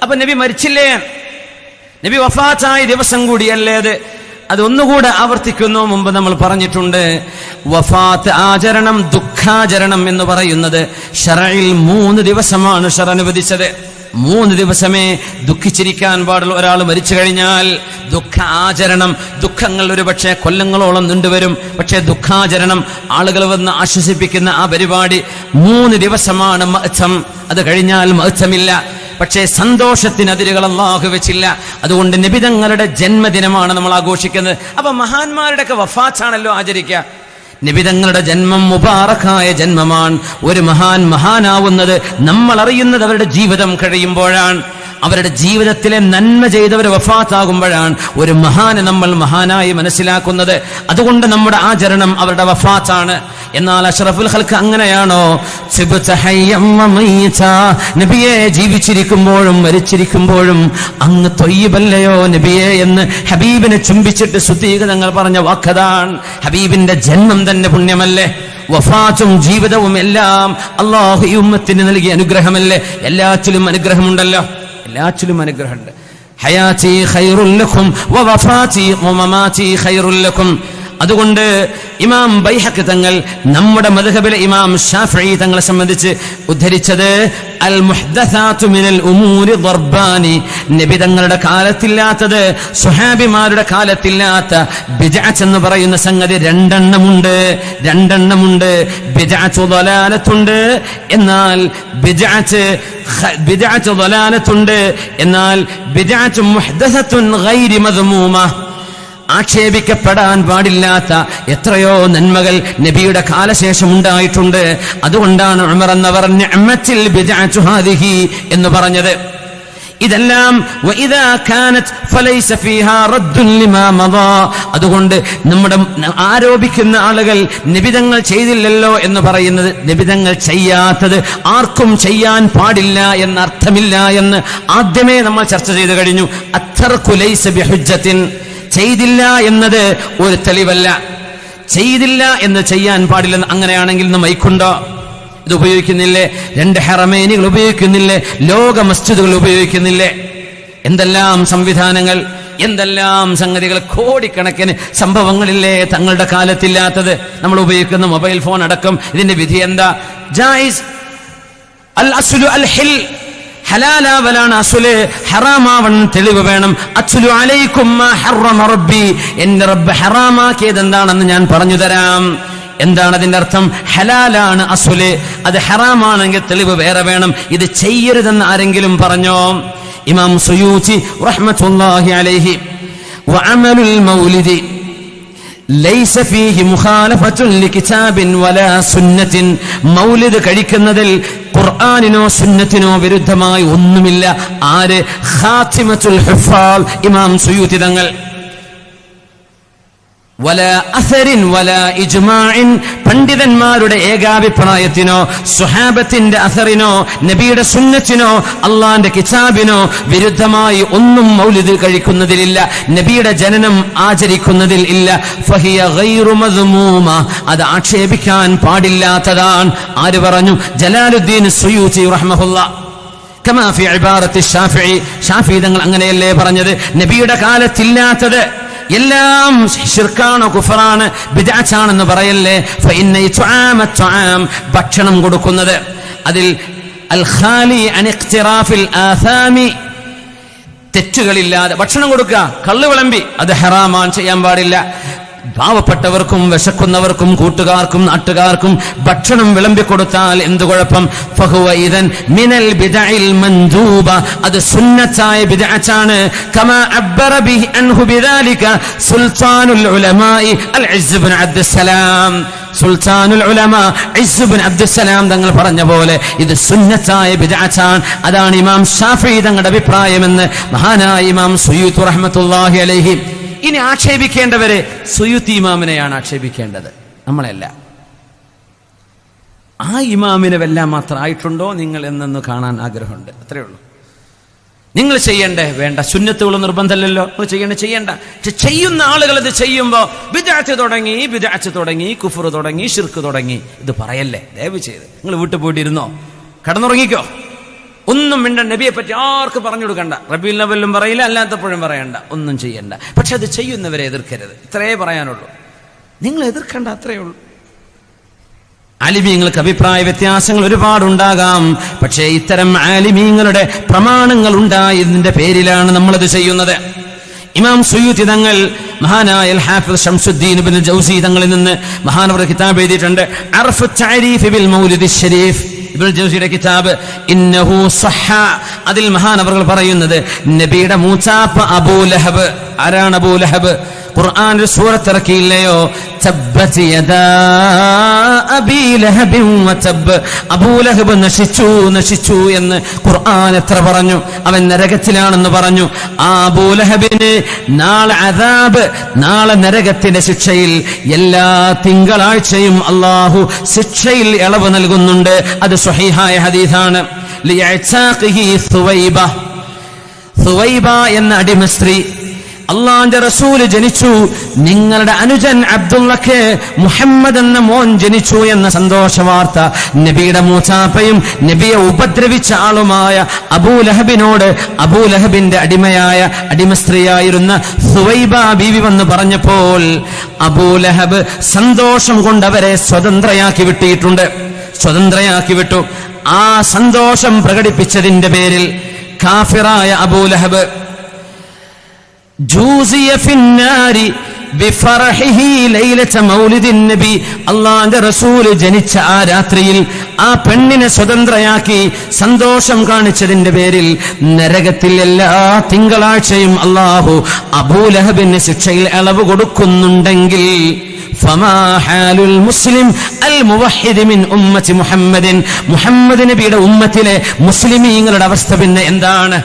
അപ്പൊ നബി മരിച്ചില്ലേ? നബി വഫാത്തായ ദിവസം കൂടിയല്ലേ അത് ഒന്നുകൂടെ ആവർത്തിക്കുന്നു. മുമ്പ് നമ്മൾ പറഞ്ഞിട്ടുണ്ട്, വഫാത്ത് ആചരണം, ദുഃഖാചരണം എന്ന് പറയുന്നത് ശറഇൽ 3 ദിവസമാണ് ശറ അനുവദിച്ചത്. 3 ദിവസമേ ദുഃഖിച്ചിരിക്കാൻ പാടുള്ളൂ. ഒരാൾ മരിച്ചു കഴിഞ്ഞാൽ ദുഃഖ ആചരണം, ദുഃഖങ്ങൾ ഒരുപക്ഷെ കൊല്ലങ്ങളോളം നീണ്ടുവരും. പക്ഷേ ദുഃഖാചരണം, ആളുകൾ വന്ന് ആശ്വസിപ്പിക്കുന്ന ആ പരിപാടി 3 ദിവസമാണ് മഅ്സം. അത് കഴിഞ്ഞാൽ മഅ്സമില്ല. പക്ഷേ സന്തോഷത്തിന് അതിരുകൾ അല്ലാഹു വെച്ചില്ല. അതുകൊണ്ട് നബി തങ്ങളുടെ ജന്മദിനമാണ് നമ്മൾ ആഘോഷിക്കുന്നത്. അപ്പൊ മഹാന്മാരുടെയൊക്കെ വഫാത്താണല്ലോ ആചരിക്കുക. നബി തങ്ങളുടെ ജന്മം മുബാറക്കായ ജന്മമാണ്. ഒരു മഹാനാവുന്നത് നമ്മൾ അറിയുന്നത് അവരുടെ ജീവിതം കഴിയുമ്പോഴാണ്. അവരുടെ ജീവിതത്തിലെ നന്മ ചെയ്തവർ വഫാത്താകുമ്പോഴാണ് ഒരു മഹാനെ നമ്മൾ മഹാനായി മനസ്സിലാക്കുന്നത്. അതുകൊണ്ട് നമ്മുടെ ആചരണം അവരുടെ വഫാത്താണ്. എന്നാൽ അഷ്റഫുൽ ഖൽഖ് അങ്ങനെയാണോ? നബിയെ ജീവിച്ചിരിക്കുമ്പോഴും മരിച്ചിരിക്കുമ്പോഴും അങ്ങ് ത്വയ്യിബല്ലയോ നബിയെ എന്ന് ഹബീബിനെ ചുംബിച്ചിട്ട് സുദീഖ് തങ്ങൾ പറഞ്ഞ വാക്കതാണ്. ഹബീബിന്റെ ജന്മം തന്നെ പുണ്യമല്ലേ? വഫാത്തും ജീവിതവും എല്ലാം അല്ലാഹു ഈ ഉമ്മത്തിന് നൽകിയ അനുഗ്രഹമല്ലേ? എല്ലാറ്റിലും അനുഗ്രഹമുണ്ടല്ലോ, എല്ലാറ്റിലും അനുഗ്രഹമുണ്ട്. ഹയാതി ഖൈറുൽ ലക്കും വവഫാതി വമമാതി ഖൈറുൽ ലക്കും. അതുകൊണ്ട് ഇമാം ബൈഹഖി തങ്ങൾ നമ്മുടെ മദ്ഹബിലെ ഇമാം ശാഫിഈ തങ്ങളെ സംബന്ധിച്ച് ഉദ്ധരിച്ചത് അൽ മുഹ്ദസാതു മിനൽ ഉമൂരി ദർബാനി, നബി തങ്ങളുടെ കാലത്തില്ലാത്തത്, സ്വഹാബിമാരുടെ കാലത്തില്ലാത്ത ബിദ്അത്ത് എന്ന് പറയുന്ന സംഗതി രണ്ടെണ്ണമുണ്ട്. ബിദ്അത്ത് ദലാലത്തുണ്ട്, എന്നാൽ ബിദ്അത്ത് ദലാലത്തുണ്ട്, എന്നാൽ ബിദ്അത്ത് മുഹ്ദസത്തുൻ ഗൈരി മദ്മൂമ, ആക്ഷേപിക്കപ്പെടാൻ പാടില്ലാത്ത എത്രയോ നന്മകൾ നബിയുടെ കാലശേഷം ഉണ്ടായിട്ടുണ്ട്. അതുകൊണ്ടാണ് ഉമർ എന്നവർ നിഅമത്തിൽ ബിദ്അത്തു ഹാദിഹി എന്ന് പറഞ്ഞത്. ഇതെല്ലാം വഇദാ കാനത് ഫലൈസ ഫീഹാ റദ്ദുൻ ലിമാ മദാ. അതുകൊണ്ട് നമ്മുടെ ആരോപിക്കുന്ന ആളുകൾ നബിതങ്ങൾ ചെയ്തില്ലല്ലോ എന്ന് പറയുന്നത്, നബിതങ്ങൾ ചെയ്യാത്തത് ആർക്കും ചെയ്യാൻ പാടില്ല എന്ന അർത്ഥമില്ല എന്ന് ആദ്യമേ നമ്മൾ ചർച്ച ചെയ്തു കഴിഞ്ഞു. അത്തർകു ലൈസ ബിഹുജ്ജത്തിൻ, ചെയ്തില്ല എന്നത് ഒരു തെളിവല്ല. ചെയ്തില്ല എന്ന് ചെയ്യാൻ പാടില്ലെന്ന്. അങ്ങനെയാണെങ്കിൽ ഇന്ന് മൈക്കുണ്ടോ? ഇത് ഉപയോഗിക്കുന്നില്ലേ? 2 ഹറമൈനുകൾ ഉപയോഗിക്കുന്നില്ലേ? ലോക മസ്ജിദുകൾ ഉപയോഗിക്കുന്നില്ലേ? എന്തെല്ലാം സംവിധാനങ്ങൾ, എന്തെല്ലാം സംഗതികൾ, കോടിക്കണക്കിന് സംഭവങ്ങളില്ലേ തങ്ങളുടെ കാലത്തില്ലാത്തത്? നമ്മൾ ഉപയോഗിക്കുന്ന മൊബൈൽ ഫോൺ അടക്കം ഇതിന്റെ വിധി എന്താ? ജായിസ്. അൽ അസ്ലു അൽ ഹിൽ, ഹലാലാവലാണ് അസുല്, ഹറാമാവണം തെളിവ് വേണം. അസ്ലു അലൈക്കും മാ ഹറമ റബ്ബി, എന്റെ റബ്ബ് ഹറാമാക്കിയത് എന്താണെന്ന് ഞാൻ പറഞ്ഞു തരാം. എന്താണ് അതിന്റെ അർത്ഥം? ഹലാലാണ് അസുല്, അത് ഹറാമാണെങ്കിൽ തെളിവ് വേറെ വേണം. ഇത് ചെയ്യരുതെന്ന് ആരെങ്കിലും പറഞ്ഞോ? ഇമാം സുയൂത്തി റഹ്മത്തുള്ളാഹി അലൈഹി വഅമലുൽ മൗലിദി ലൈസ ഫീഹി മുഖാലഫത്തുൻ ലികിതാബിൻ വലാ സുന്നത്തിൻ. മൗലിദ് കഴിക്കുന്നതിൽ ഖുർആനിനോ സുന്നത്തിനോ വിരുദ്ധമായി ഒന്നുമില്ല. ആര്? ഖാതിമത്തുൽ ഹുഫാൽ ഇമാം സുയൂത്തി തങ്ങൾ. വലാ അസരിൻ വലാ ഇജ്മാഇൻ, പണ്ഡിതന്മാരുടെ ഏകാഭിപ്രായത്തിനോ സ്വഹാബത്തിന്റെ അസറിനോ നബിയുടെ സുന്നത്തിനോ അള്ളാന്റെ കിതാബിനോ വിരുദ്ധമായി ഒന്നും മൗലിദ് കഴിക്കുന്നതിലില്ല, നബിയുടെ ജനനം ആചരിക്കുന്നതിൽ ഇല്ല. ഫഹിയ ഗൈറു മദ്മൂമ, അത് ആക്ഷേപിക്കാൻ പാടില്ലാത്തതാണ്. ആര് പറഞ്ഞു? ജലാലുദ്ദീൻ സുയൂത്തി റഹ്മഹുല്ലാഹ്. കമാ ഫി ഇബാറത്തി ശാഫിഈ, ശാഫിഈ തങ്ങൾ അങ്ങനെയല്ലേ പറഞ്ഞത്? നബിയുടെ കാലത്തില്ലാത്തത് എല്ലാം ശിർക്കാണ്, കുഫറാണ്, ബിദ്അത്താണെന്ന് പറയല്ലേ. ഫഇന്ന ഇത്ആമ ത്വആം, ഭക്ഷണം കൊടുക്കുന്നത്, അതിൽ അൽ ഖാലി അൻ ഇഖ്തിറാഫിൽ ആസാമി, തെറ്റുകളില്ലാതെ ഭക്ഷണം കൊടുക്കുക. കള്ള് വിളമ്പി അത് ഹറാമാണ്, ചെയ്യാൻ പാടില്ല. പാവപ്പെട്ടവർക്കും വിശക്കുന്നവർക്കും കൂട്ടുകാർക്കും നാട്ടുകാർക്കും ഭക്ഷണം വിളമ്പിക്കൊടുത്താൽ എന്ത് കുഴപ്പം? ഫഹുവ ഇദൻ മിനൽ ബിദ്അഇൽ മൻദൂബ, അത് സുന്നത്തായ ബിദ്അത്താണ്. കമാ അബ്ബറ ബിഹി അൻഹു ബിദാലിക സുൽത്താനുൽ ഉലമാഇ അൽ ഇസ്സ് ഇബ്നു അബ്ദുസ്സലാം. സുൽത്താനുൽ ഉലമാ ഇസ്സ് ഇബ്നു അബ്ദുസ്സലാം തങ്ങൾ പറഞ്ഞ പോലെ ഇത് സുന്നത്തായ ബിദ്അത്താണ്. അതാണ് ഇമാം ശാഫിഈ തങ്ങളുടെ അഭിപ്രായമെന്ന് മഹാനായ ഇമാം സുയൂത്തി റഹ്മത്തുള്ളാഹി അലൈഹി. ഇനി ആക്ഷേപിക്കേണ്ടവരെ സുയൂത്തി ഇമാമിനെയാണ് ആക്ഷേപിക്കേണ്ടത്, നമ്മളല്ല. ആ ഇമാമിനെ വല്ലാൻ മാത്രം ആയിട്ടുണ്ടോ നിങ്ങൾ എന്നൊന്ന് കാണാൻ ആഗ്രഹമുണ്ട്. അത്രേ ഉള്ളൂ. നിങ്ങൾ ചെയ്യണ്ടേ? വേണ്ട. സുന്നത്തുകൾ നിർബന്ധമല്ലല്ലോ, നിങ്ങൾ ചെയ്യണ്ട. പക്ഷെ ചെയ്യുന്ന ആളുകൾ ഇത് ചെയ്യുമ്പോൾ ബിദ്അത്ത് തുടങ്ങി, കുഫർ തുടങ്ങി, ശിർക്ക് തുടങ്ങി, ഇത് പറയല്ലേ ദയവ് ചെയ്ത്. നിങ്ങൾ വീട്ടിൽ പോയിട്ടിരുന്നോ? കടന്നുറങ്ങിക്കോ. ഒന്നും മിണ്ട. നബിയെ പറ്റി ആർക്ക് പറഞ്ഞു കൊടുക്കണ്ട. റബീഉൽ അവ്വലിലും പറയില്ല, അല്ലാത്തപ്പോഴും പറയണ്ട, ഒന്നും ചെയ്യണ്ട. പക്ഷെ അത് ചെയ്യുന്നവരെ എതിർക്കരുത്. ഇത്രേ പറയാനുള്ളൂ. നിങ്ങൾ എതിർക്കണ്ട, അത്രയേ ഉള്ളൂ. ആലിമീങ്ങൾക്ക് അഭിപ്രായ വ്യത്യാസങ്ങൾ ഒരുപാടുണ്ടാകാം. പക്ഷേ ഇത്തരം ആലിമീങ്ങളുടെ പ്രമാണങ്ങൾ ഉണ്ടായതിന്റെ പേരിലാണ് നമ്മളത് ചെയ്യുന്നത്. ഇമാം സുയൂത്തി തങ്ങൾ മഹാനായ ഹാഫിദ് ശംസുദ്ദീൻ ഇബ്നുൽ ജൗസി തങ്ങളിൽ നിന്ന് മഹാനവർ കിതാബ് എഴുതിയിട്ടുണ്ട്. അർഫു തഅരീഫ് ബിൽ മൗലിദി ശരീഫ്, ഇബ്നുൽ ജൗസിയുടെ കിതാബ്. ഇന്നഹു സഹ, അതിൽ മഹാനവർ പറയുന്നത് നബിയുടെ മൂച്ചാപ്പ അബൂ ലഹബ്. ആരാണ് അബൂ ലഹബ്? ഖുർആൻ ഒരു സൂറത്ത് ഇറക്കിയില്ലയോ? തബ്ബത് യദാ അബീ ലഹബിൻ വതബ്, അബൂ ലഹബ് നശിച്ചു എന്ന് ഖുർആൻ എത്ര പറഞ്ഞു? അവൻ നരകത്തിലാണെന്ന് പറഞ്ഞു. ആ അബൂ ലഹബിന് നാളെ അദാബ്, നാളെ നരകത്തിന്റെ ശിക്ഷയിൽ എല്ലാ തിങ്കളാഴ്ചയും അല്ലാഹു ശിക്ഷയിൽ ഇളവ് നൽകുന്നുണ്ട്. അത് സ്വഹീഹായ ഹദീസാണ്. ലിയഅ്താഖിഹി സുവൈബ, സുവൈബ എന്ന അടിമ സ്ത്രീ, അള്ളാന്റെ റസൂല് ജനിച്ചു, നിങ്ങളുടെ അനുജൻ അബ്ദുള്ളക്ക് മുഹമ്മദ് എന്ന മോൻ ജനിച്ചു എന്ന സന്തോഷ വാർത്ത നബിയുടെ മൂച്ചാപ്പയും നബിയെ ഉപദ്രവിച്ച ആളുമായ അബൂ ലഹബിനോട് അബൂ ലഹബിന്റെ അടിമ സ്ത്രീയായിരുന്ന സുവൈബ ബീവി വന്ന് പറഞ്ഞപ്പോൾ അബൂ ലഹബ് സന്തോഷം കൊണ്ട് അവരെ സ്വതന്ത്രയാക്കി വിട്ടു. ആ സന്തോഷം പ്രകടിപ്പിച്ചതിന്റെ പേരിൽ കാഫിറായ അബൂ ലഹബ് ജൂസിയ ഫിന്നാരി ബിഫറഹിഹി ലൈലത മൗലിദിൻ നബി, അല്ലാഹുവിന്റെ റസൂൽ ജനിച്ച ആ രാത്രിയിൽ ആ പെണ്ണിനെ സ്വതന്ത്രയാക്കി സന്തോഷം കാണിച്ചതിന്റെ പേരിൽ നരകത്തിൽ എല്ലാ തിങ്കളാഴ്ചയും അല്ലാഹു അബൂ ലഹബിന് ശിക്ഷയിൽ ഇളവ് കൊടുക്കുന്നുണ്ടെങ്കിൽ ഫമാ ഹാലുൽ മുസ്ലിം അൽ മുവഹിദ് മിൻ ഉമ്മത്തി മുഹമ്മദിൻ, മുഹമ്മദ് നബിയുടെ ഉമ്മത്തിലെ മുസ്ലിമീങ്ങളുടെ അവസ്ഥ പിന്നെ എന്താണ്?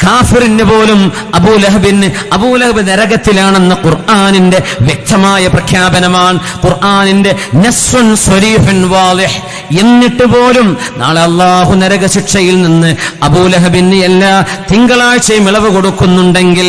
കാഫിറിന് പോലും അബൂ ലഹബ് നരകത്തിലാണെന്ന ഖുർആനിന്റെ വ്യക്തമായ പ്രഖ്യാപനമാണ്. ഖുർആനിന്റെ നസ്സുൻ സ്വരീഹുൻ വാളിഹ്. എന്നിട്ട് പോലും നാളെ അല്ലാഹു നരക ശിക്ഷയിൽ നിന്ന് അബൂ ലഹബിന് എല്ലാ തിങ്കളാഴ്ചയും ഇളവ് കൊടുക്കുന്നുണ്ടെങ്കിൽ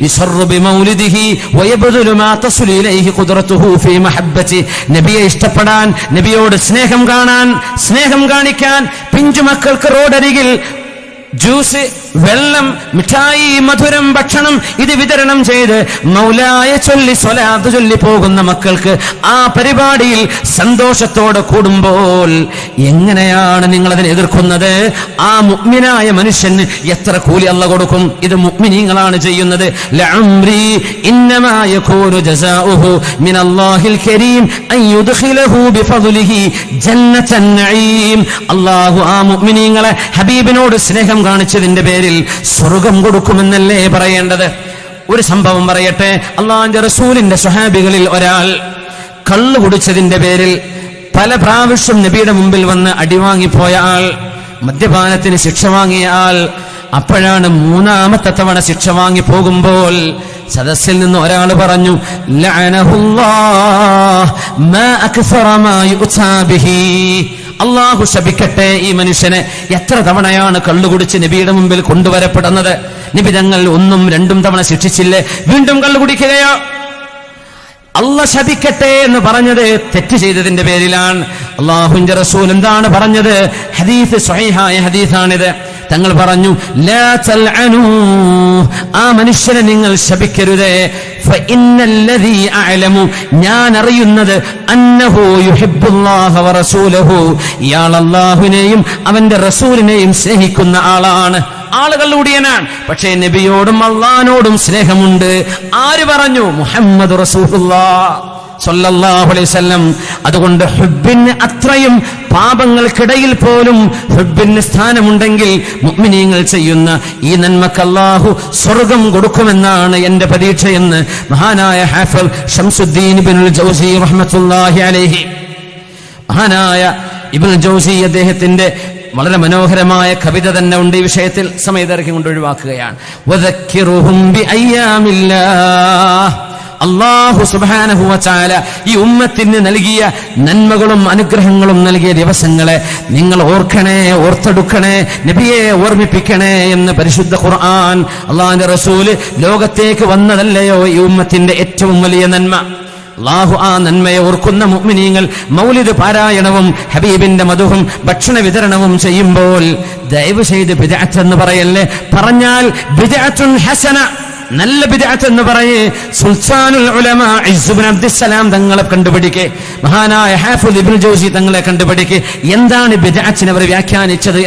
യുസറു ബിമൗലിദിഹി വയബ്ദുലു മാ തസ്ലു ഇലൈഹി ഖുദ്റതുഹു ഫീ മഹബ്ബതി, നബിയെ ഇഷ്ടപ്പെടാൻ, നബിയോട് സ്നേഹം കാണിക്കാൻ പിഞ്ചുമക്കൾക്ക് റോഡരികിൽ ജ്യൂസ്, വെള്ളം, മിഠായി, മധുരം, ഭക്ഷണം ഇത് വിതരണം ചെയ്ത് മൗലായ ചൊല്ലി സ്വലാത്ത് ചൊല്ലി പോകുന്ന മക്കൾക്ക് ആ പരിപാടിയിൽ സന്തോഷത്തോടെ കൂടുമ്പോൾ എങ്ങനെയാണ് നിങ്ങൾ അതിനെ എതിർക്കുന്നത്? ആ മുഅ്മിനായ മനുഷ്യന് എത്ര കൂലി അല്ലാഹു കൊടുക്കും? ഇത് മുഅ്മിനീങ്ങളാണ് ചെയ്യുന്നത്. ലഅംരി ഇന്നമാ യകൂനു ജസാഉഹു മിനല്ലാഹിൽ കരീം അൻ യുദ്ഖിലഹു ബിഫദ്ലിഹി ജന്നത്തൻ നഈം. അല്ലാഹു ആ മുഅ്മിനീങ്ങളെ ഹബീബിനോട് സ്നേഹം കാണിച്ചതിന്റെ പേരിൽ സ്വർഗം കൊടുക്കുമെന്നല്ലേ പറയേണ്ടത്? ഒരു സംഭവം പറയട്ടെ. അള്ളാഹുവിന്റെ റസൂലിന്റെ സ്വഹാബികളിൽ ഒരാൾ കള്ളു കുടിച്ചതിന്റെ പേരിൽ പല പ്രാവശ്യം നബിയുടെ മുമ്പിൽ വന്ന് അടിവാങ്ങിപ്പോയ ആൾ, മദ്യപാനത്തിന് ശിക്ഷ വാങ്ങിയ ആൾ. അപ്പോഴാണ് മൂന്നാമത്തെ തവണ ശിക്ഷ വാങ്ങി പോകുമ്പോൾ സദസ്സിൽ നിന്ന് ഒരാൾ പറഞ്ഞു, ലഅനഹുല്ലാഹ് മാ അക്സറ മാ യുഅ്താ ബിഹി, അള്ളാഹു ശപിക്കട്ടെ ഈ മനുഷ്യനെ. എത്ര തവണയാണ് കള്ളുകുടിച്ച് നബിയുടെ മുമ്പിൽ കൊണ്ടുവരപ്പെടുന്നത്? നബി തങ്ങൾ 1ഉം 2ഉം തവണ ശിക്ഷിച്ചില്ലേ? വീണ്ടും കള്ളു കുടിക്കുകയോ? അള്ളാഹ് ശപിക്കട്ടെ എന്ന് പറഞ്ഞത് തെറ്റ് ചെയ്തതിന്റെ പേരിലാണ്. അള്ളാഹുവിന്റെ റസൂൽ എന്താണ് പറഞ്ഞത്? ഹദീസ് സ്വഹീഹായ ഹദീസാണിത്. തങ്ങൾ പറഞ്ഞു, ലാ തൽഅനൂ, ആ മനുഷ്യനെ നിങ്ങൾ ശപിക്കരുത്. ഫഇന്നല്ലദീ അഅലമു, ഞാൻ അറിയുന്നത്, അന്നഹു യുഹിബ്ബുല്ലാഹ വറസൂലഹു, ഇയാൾ അല്ലാഹുവിനെയും അവന്റെ റസൂലിനെയും സ്നേഹിക്കുന്ന ആളാണ്. ആളുകളുടിയനാണ്, പക്ഷേ നബിയോടും അള്ളാഹിനോടും സ്നേഹമുണ്ട്. ആര് പറഞ്ഞു? മുഹമ്മദ് റസൂലുള്ളാഹ് സ്വല്ലല്ലാഹു അലൈഹി വസല്ലം. അതുകൊണ്ട് ഹുബ്ബിന് അത്രയും പാപങ്ങൾക്കിടയിൽ പോലും ഹുബ്ബിന് സ്ഥാനമുണ്ടെങ്കിൽ മുഅ്മിനീങ്ങൾ ചെയ്യുന്ന ഈ നന്മക്ക് അല്ലാഹു സ്വർഗം കൊടുക്കുമെന്നാണ് എന്റെ പ്രതീക്ഷയെന്ന് മഹാനായ ഹാഫിദ് ശംസുദ്ദീൻ ഇബ്നുൽ ജൗസി റഹ്മത്തുള്ളാഹി അലൈഹി, മഹാനായ ഇബ്നുൽ ജൗസി അദ്ദേഹത്തിന്റെ വളരെ മനോഹരമായ കവിത തന്നെ ഉണ്ട് ഈ വിഷയത്തിൽ. സമയദൈർഘ്യം കൊണ്ട് ഒഴിവാക്കുകയാണ്. വദക്കിറുഹും ബിഅയ്യാമില്ലാഹ്, അല്ലാഹു സുബ്ഹാനഹു വ തആല ഈ ഉമ്മത്തിന് നൽകിയ നന്മകളും അനുഗ്രഹങ്ങളും നൽകിയ ദിവസങ്ങളെ നിങ്ങൾ ഓർക്കണേ, ഓർത്തെടുക്കണേ, നബിയെ ഓർമ്മിപ്പിക്കണേ എന്ന് പരിശുദ്ധ ഖുർആൻ. അല്ലാഹുവിന്റെ റസൂല് ലോകത്തേക്ക് വന്നതല്ലയോ ഈ ഉമ്മത്തിന്റെ ഏറ്റവും വലിയ നന്മ? അല്ലാഹു ആ നന്മയെ ഓർക്കുന്ന മുഅ്മിനീങ്ങൾ മൗലിദ് പാരായണവും ഹബീബിന്റെ മദുഹും ഭക്ഷണ വിതരണവും ചെയ്യുമ്പോൾ ദയവ് ചെയ്ത് ബിദ്അത്ത് എന്ന് പറയല്ലേ. പറഞ്ഞാൽ ബിദ്അത്തുൻ ഹസന, നല്ല ബിദ്അത്ത് എന്ന് പറയേ. സുൽത്താനുൽ ഉലമാ ഇസ്സ് ഇബ്നു അബ്ദുസ്സലാം തങ്ങളെ കണ്ടുപിടിക്കേ, മഹാനായ ഹാഫിദ് ഇബ്നുൽ ജൗസി തങ്ങളെ കണ്ടുപിടിക്കേ. എന്താണ് ബിദ്അത്തിനെ അവർ വ്യാഖ്യാനിച്ചത്?